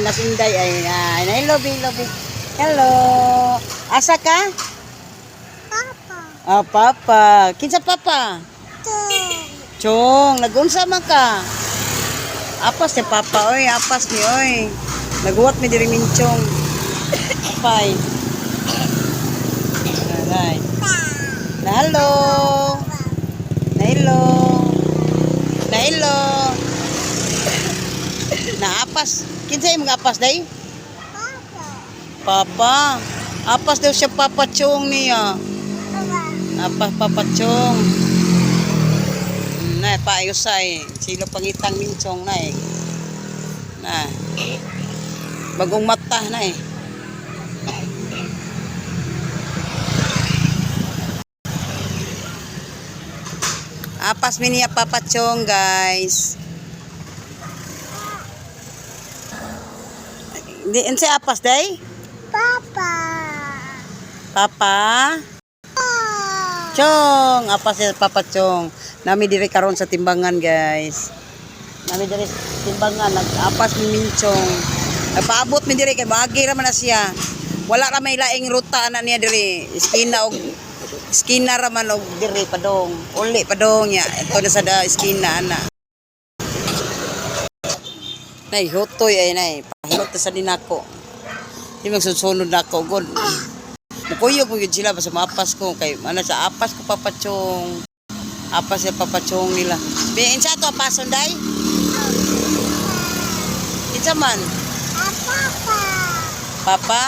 nasinday ay hello baby. Hello. Asa ka? Papa. Ah, papa. Kinsa papa? Chong, nagunsa man ka? Apas ni papa oy, apas ni oy. Naguwat mi diri minchong. Apay. Alay. Na hello. Na hello. Na hello. Na apas. Kinsa imong apas day? Papa. Papa. Apas daw siya Papa Chong niya. Apas Papa Chong. Na paayos ay silo pangitang minchong na eh. Na. Bagong mata na eh. Apas mi niya Papa Chong, guys. Di ense apas day? Papa. Papa. Chong, apas si Papa Chong. Nami diri karon sa timbangan, guys. Nami diri sa timbangan nag-apas mi minchong. Nagpaabot mi diri kay maagi ra man na siya. Wala ra may laing ruta ana niya diri. Iskina ra man og diri padong. Uli padong ya. Ito na sa iskina ana. Nay hutoy ay nay. Pahilot sa dinako. Di magsusunod nako god. Mukuyog mo yun sila basta maapas ko kay mana sa apas ko Papa Chong. Apas sa Papa Chong nila. Biin sa to apason day? Kinsa man? Papa. Papa?